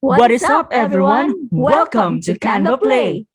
What is up, everyone? Welcome to Canvaplay.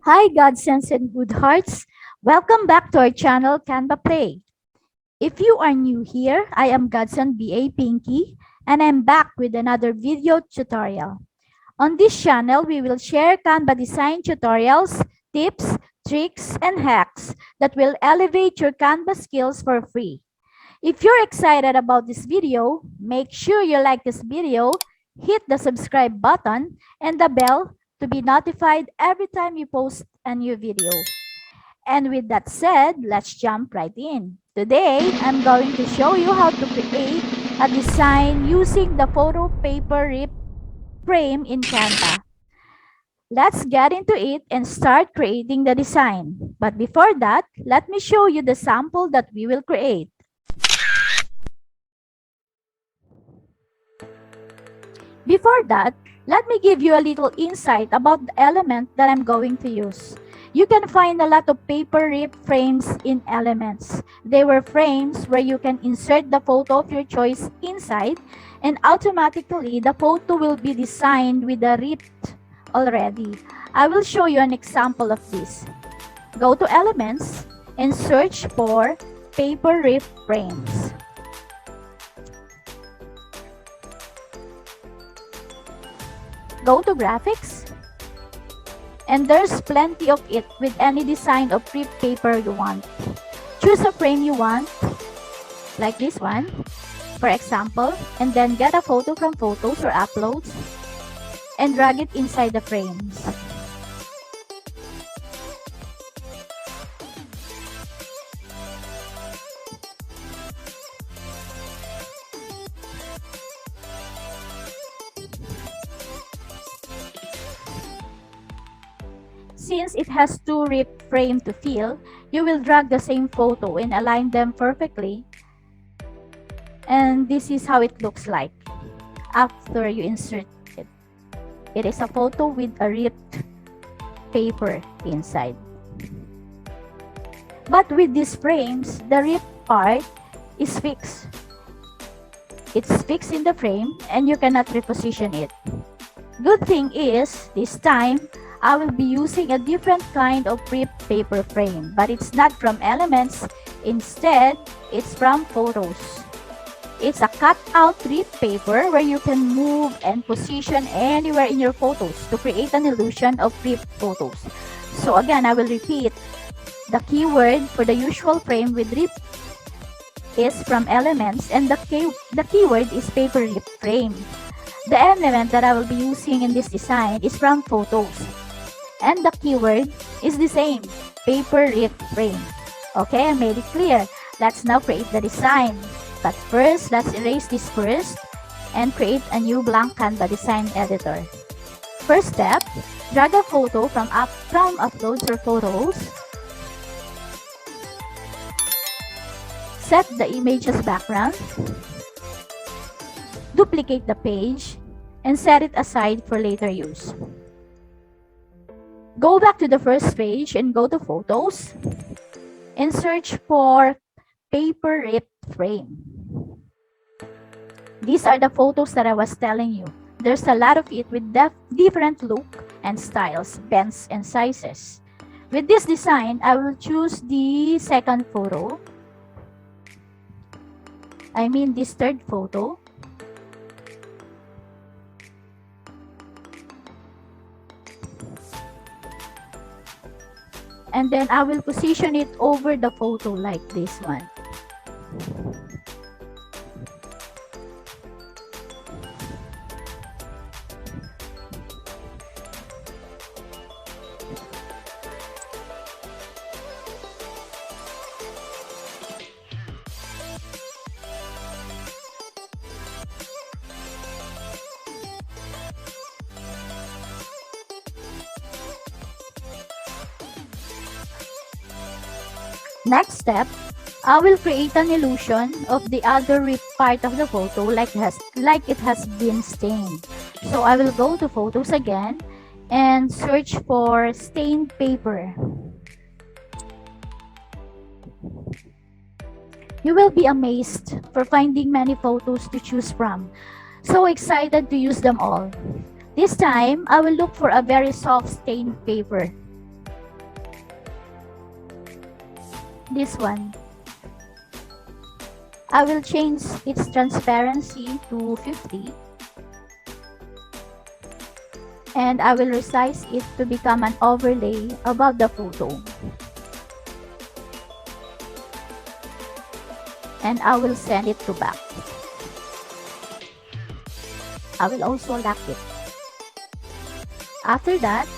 Hi, Godsends and good hearts. Welcome back to our channel, Canva Play. If you are new here, I am Godson BA Pinky, and I'm back with another video tutorial. On this channel, we will share Canva design tutorials, tips, tricks, and hacks that will elevate your Canva skills for free. If you're excited about this video, make sure you like this video, hit the subscribe button, and the bell to be notified every time you post a new video. And with that said, let's jump right in. Today, I'm going to show you how to create a design using the photo paper rip frame in Canva. Let's get into it and start creating the design. But before that, let me show you the sample that we will create. Before that, let me give you a little insight about the element that I'm going to use. You can find a lot of paper rip frames in Elements. They were frames where you can insert the photo of your choice inside, and automatically the photo will be designed with the ripped already. I will show you an example of this. Go to Elements and search for paper rip frames. Go to Graphics, and there's plenty of it with any design of rip paper you want. Choose a frame you want, like this one, for example, and then get a photo from Photos or Uploads and drag it inside the frames. Since it has two rip frame to fill, you will drag the same photo and align them perfectly. And this is how it looks like after you insert it. It is a photo with a ripped paper inside. But with these frames, the ripped part is fixed. It's fixed in the frame and you cannot reposition it. Good thing is, this time, I will be using a different kind of ripped paper frame, but it's not from Elements. Instead, it's from Photos. It's a cut-out ripped paper where you can move and position anywhere in your photos to create an illusion of ripped photos. So again, I will repeat. The keyword for the usual frame with rip is from Elements, and the keyword is paper rip frame. The element that I will be using in this design is from Photos. And the keyword is the same, paper rip frame. Okay, I made it clear. Let's now create the design. But first, let's erase this first and create a new blank Canva design editor. First step, drag a photo from Uploads or Photos. Set the image as background. Duplicate the page and set it aside for later use. Go back to the first page and go to Photos and search for paper rip frame. These are the photos that I was telling you. There's a lot of it with different look and styles, bends and sizes. With this design, I will choose the second photo. I mean this third photo. And then I will position it over the photo like this one. Next step, I will create an illusion of the other part of the photo like it has been stained. So I will go to photos again and search for stained paper. You will be amazed for finding many photos to choose from. So excited to use them all. This time, I will look for a very soft stained paper. This one. I will change its transparency to 50 and I will resize it to become an overlay above the photo. And I will send it to back. I will also lock it. After that,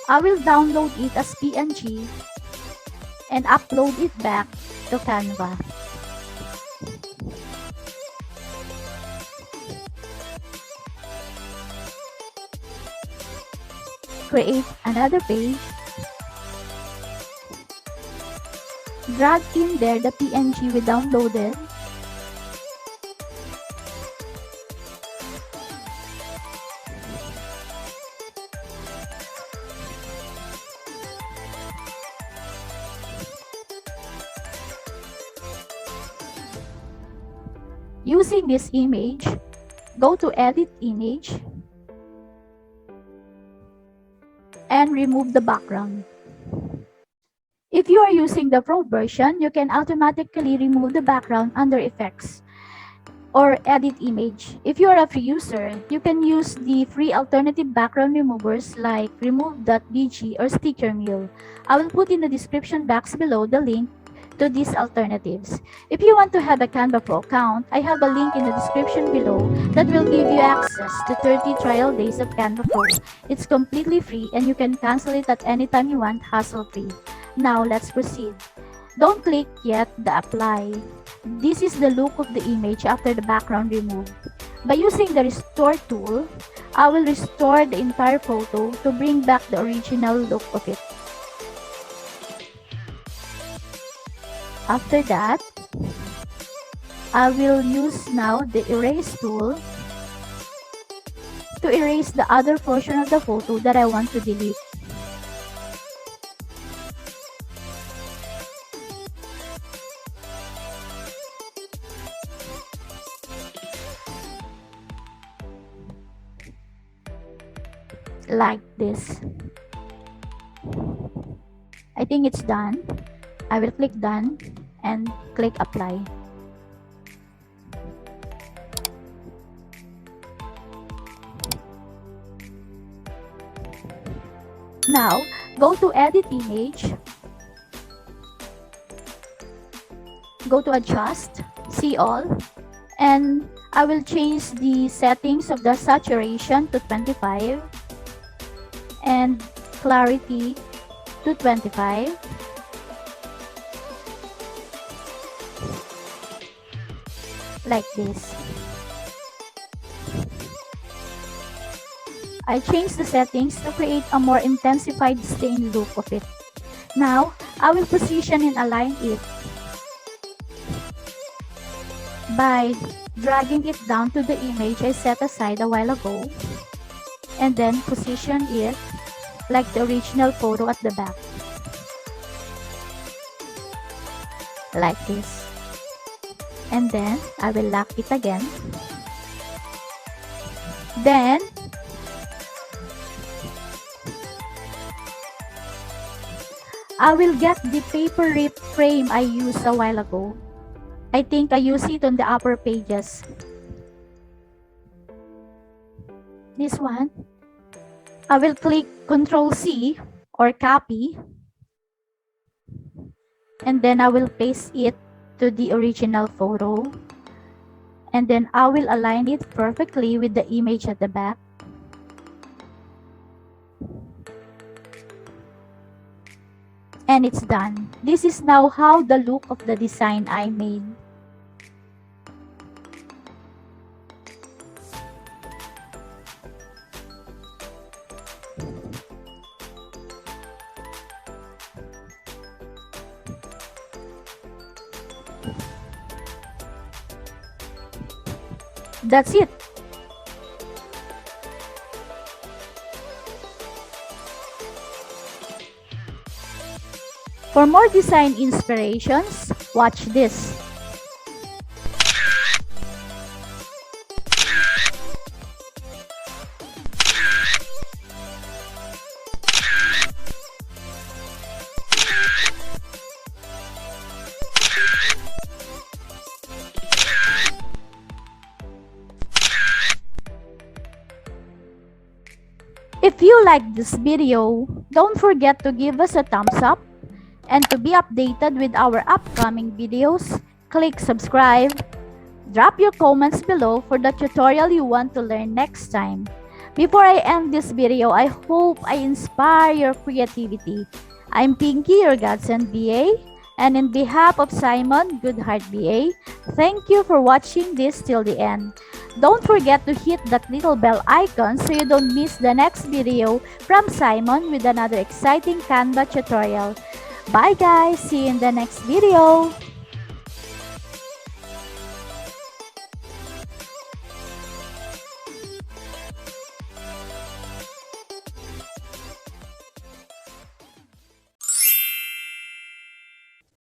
I will download it as PNG and upload it back to Canva. Create another page. Drag in there the PNG we downloaded. Using this image, go to Edit Image and remove the background. If you are using the Pro version, you can automatically remove the background under Effects or Edit Image. If you are a free user, you can use the free alternative background removers like remove.bg or Sticker Mule. I will put in the description box below the link to these alternatives. If you want to have a Canva Pro account, I have a link in the description below that will give you access to 30 trial days of Canva Pro. It's completely free and you can cancel it at any time you want, hassle-free. Now let's proceed. Don't click yet the apply. This is the look of the image after the background removed. By using the restore tool, I will restore the entire photo to bring back the original look of it. After that, I will use now the erase tool to erase the other portion of the photo that I want to delete. Like this. I think it's done. I will click done and click apply. Now, go to edit image, go to adjust, see all, and I will change the settings of the saturation to 25 and clarity to 25. Like this. I changed the settings to create a more intensified stain look of it. Now, I will position and align it by dragging it down to the image I set aside a while ago and then position it like the original photo at the back. Like this. And then I will lock it again. Then I will get the paper rip frame I used a while ago. I think I used it on the upper pages. This one. I will click Ctrl C or copy. And then I will paste it to the original photo. And then I will align it perfectly with the image at the back. And it's done. This is now how the look of the design I made. That's it. For more design inspirations, watch this. If you like this video, don't forget to give us a thumbs up, and to be updated with our upcoming videos, click subscribe. Drop your comments below for the tutorial you want to learn next time. Before I end this video, I hope I inspire your creativity. I'm Pinky, your Godsend BA, and in behalf of Simon, Goodheart BA, thank you for watching this till the end. Don't forget to hit that little bell icon so you don't miss the next video from Simon with another exciting Canva tutorial. Bye guys! See you in the next video!